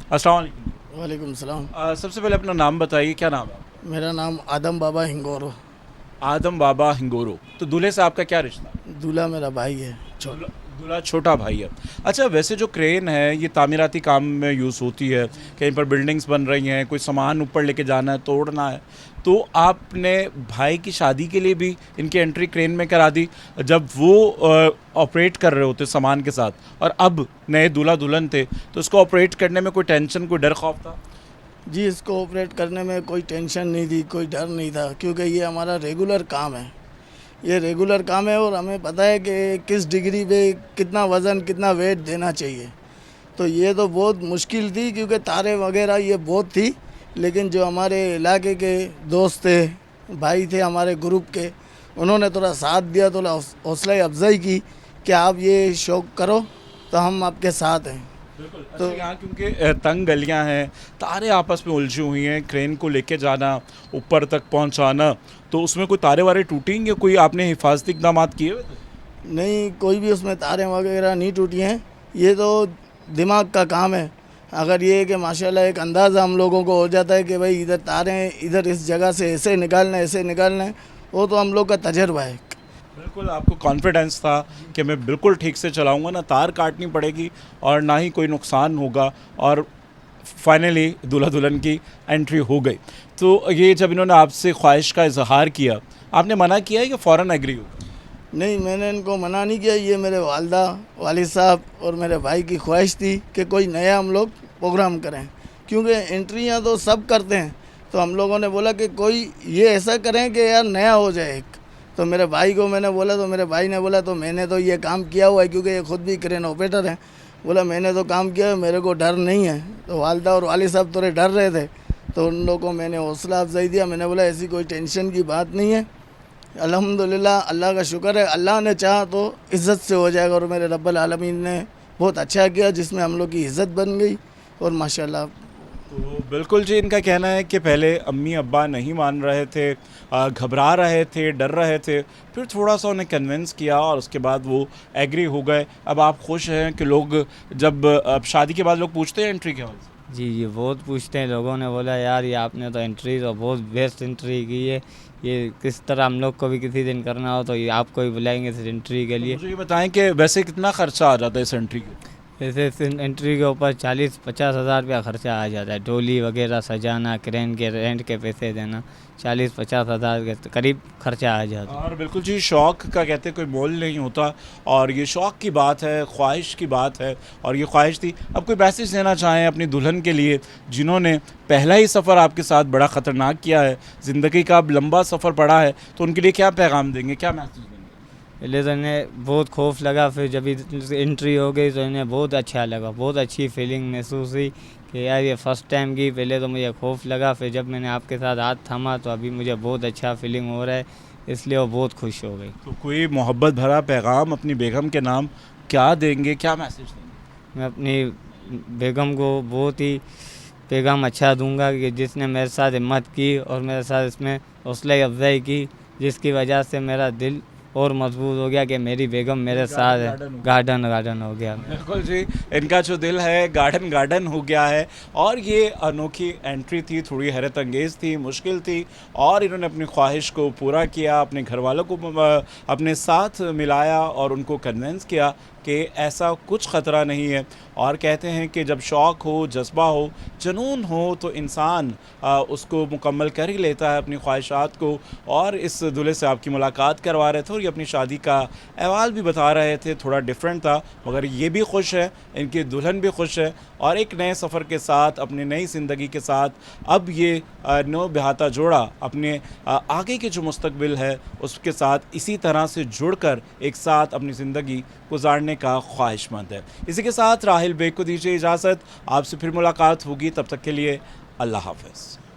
अस्सलाम वालेकुम। वालेकुम सलाम। सबसे पहले अपना नाम बताइए, क्या नाम है? मेरा नाम आदम बाबा हिंगोरो। आदम बाबा हिंगोरो। तो दूल्हे से आपका क्या रिश्ता? दूल्हा मेरा भाई है। दूल्हा दूल्हा छोटा भाई है। अच्छा, वैसे जो क्रेन है ये तामीराती काम में यूज़ होती है, कहीं पर बिल्डिंग्स बन रही हैं, कोई सामान ऊपर लेके जाना है, तोड़ना है, तो आपने भाई की शादी के लिए भी इनकी एंट्री क्रेन में करा दी जब वो ऑपरेट कर रहे होते सामान के साथ, और अब नए दूल्हा दुल्हन थे तो उसको ऑपरेट करने में कोई टेंशन, कोई डर खौफ था? जी, इसको ऑपरेट करने में कोई टेंशन नहीं थी, कोई डर नहीं था, क्योंकि ये हमारा रेगुलर काम है। ये रेगुलर काम है और हमें पता है कि किस डिग्री पे कितना वज़न, कितना वेट देना चाहिए। तो ये तो बहुत मुश्किल थी, क्योंकि तारे वगैरह ये बहुत थी, लेकिन जो हमारे इलाके के दोस्त थे, भाई थे हमारे ग्रुप के, उन्होंने थोड़ा साथ दिया, थोड़ा हौसला अफजाई की कि आप ये शौक़ करो तो हम आपके साथ हैं। बिल्कुल। तो अच्छा, यहाँ क्योंकि तंग गलियाँ हैं, तारे आपस में उलझी हुई हैं, क्रेन को लेके जाना, ऊपर तक पहुँचाना, तो उसमें कोई तारे वारे टूटेंगे? कोई आपने हिफाजती इकदाम किए हुए थे? नहीं, कोई भी उसमें तारें वगैरह नहीं टूटी हैं। ये तो दिमाग का काम है। अगर ये है कि माशाल्लाह एक अंदाज़ा हम लोगों को हो जाता है कि भाई इधर तारें, इधर इस जगह से ऐसे निकालना है, ऐसे निकालना है, वो तो हम लोग का तजर्बा है। बिल्कुल, आपको कॉन्फिडेंस था कि मैं बिल्कुल ठीक से चलाऊंगा, ना तार काटनी पड़ेगी और ना ही कोई नुकसान होगा, और फाइनली दूल्हा दुल्हन की एंट्री हो गई। तो ये जब इन्होंने आपसे ख्वाहिश का इजहार किया, आपने मना किया है कि फ़ौरन एग्री हो? नहीं, मैंने इनको मना नहीं किया। ये मेरे वालिदा, वालिद साहब और मेरे भाई की ख्वाहिश थी कि कोई नया हम लोग प्रोग्राम करें, क्योंकि एंट्रियां तो सब करते हैं। तो हम लोगों ने बोला कि कोई ये ऐसा करें कि यार नया हो जाए एक। तो मेरे भाई को मैंने बोला, तो मेरे भाई ने बोला तो मैंने तो ये काम किया हुआ है, क्योंकि ये खुद भी क्रेन ऑपरेटर हैं। बोला मैंने तो काम किया है, मेरे को डर नहीं है। तो वालिदा और वालिद साहब थोड़े डर रहे थे, तो उन लोगों को मैंने हौसला अफजाई दिया। मैंने बोला ऐसी कोई टेंशन की बात नहीं है, अल्हम्दुलिल्लाह, अल्लाह का शुक्र है, अल्लाह ने चाहा तो इज़्ज़त से हो जाएगा। और मेरे रब्बुल आलमीन ने बहुत अच्छा किया, जिसमें हम लोग की इज़्ज़त बन गई और माशाल्लाह। तो बिल्कुल जी, इनका कहना है कि पहले अम्मी अब्बा नहीं मान रहे थे, घबरा रहे थे, डर रहे थे, फिर थोड़ा सा उन्हें कन्विंस किया और उसके बाद वो एग्री हो गए। अब आप खुश हैं कि लोग जब अब शादी के बाद लोग पूछते हैं एंट्री के हवाले से? जी, बहुत पूछते हैं। लोगों ने बोला यार ये आपने तो एंट्री तो बहुत बेस्ट एंट्री की है, ये किस तरह हम लोग को भी किसी दिन करना हो तो ये आपको ही बुलाएंगे इस एंट्री के तो लिए। मुझे ये बताएं कि वैसे कितना खर्चा आ जाता है इस एंट्री के? जैसे इस एंट्री के ऊपर 40-50 हज़ार रुपया खर्चा आ जाता है। डोली वगैरह सजाना, क्रेन के रेंट के पैसे देना, 40-50 हज़ार के करीब खर्चा आ जाता है। और बिल्कुल जी, शौक़ का कहते कोई मोल नहीं होता, और ये शौक़ की बात है, ख्वाहिश की बात है, और ये ख्वाहिश थी। अब कोई मैसेज देना चाहें अपनी दुल्हन के लिए, जिन्होंने पहला ही सफ़र आपके साथ बड़ा ख़तरनाक किया है, ज़िंदगी का अब लंबा सफ़र पड़ा है, तो उनके लिए क्या पैगाम देंगे, क्या मैसेज देंगे? पहले तो इन्हें बहुत खौफ लगा, फिर जब एंट्री हो गई तो इन्हें बहुत अच्छा लगा, बहुत अच्छी फीलिंग महसूस हुई कि यार ये फ़र्स्ट टाइम की। पहले तो मुझे खौफ लगा, फिर जब मैंने आपके साथ हाथ थामा तो अभी मुझे बहुत अच्छा फीलिंग हो रहा है, इसलिए वो बहुत खुश हो गई। तो कोई मोहब्बत भरा पैगाम अपनी बेगम के नाम क्या देंगे, क्या मैसेज देंगे? मैं अपनी बेगम को बहुत ही पैगाम अच्छा दूंगा कि जिसने मेरे साथ हिम्मत की और मेरे साथ इसमें हौसला अफजाई की, जिसकी वजह से मेरा दिल और मजबूत हो गया कि मेरी बेगम मेरे साथ है। गार्डन हो गया। बिल्कुल जी, इनका जो दिल है गार्डन गार्डन हो गया है। और ये अनोखी एंट्री थी, थोड़ी हैरत अंगेज़ थी, मुश्किल थी, और इन्होंने अपनी ख्वाहिश को पूरा किया, अपने घर वालों को अपने साथ मिलाया और उनको कन्विंस किया कि ऐसा कुछ ख़तरा नहीं है। और कहते हैं कि जब शौक़ हो, जज्बा हो, जुनून हो, तो इंसान उसको मुकम्मल कर ही लेता है अपनी ख्वाहिशात को। और इस दूल्हे से आपकी मुलाकात करवा रहे थे और ये अपनी शादी का अहवाल भी बता रहे थे, थोड़ा डिफरेंट था, मगर ये भी खुश है, इनकी दुल्हन भी खुश है, और एक नए सफ़र के साथ, अपनी नई ज़िंदगी के साथ अब ये नौ ब्याहता जोड़ा अपने आगे के जो मुस्तकबिल है उसके साथ इसी तरह से जुड़कर एक साथ अपनी ज़िंदगी गुजारने का ख्वाहिशमंद है। इसी के साथ राहिल बेग को दीजिए इजाज़त, आपसे फिर मुलाकात होगी, तब तक के लिए अल्लाह हाफ़िज़।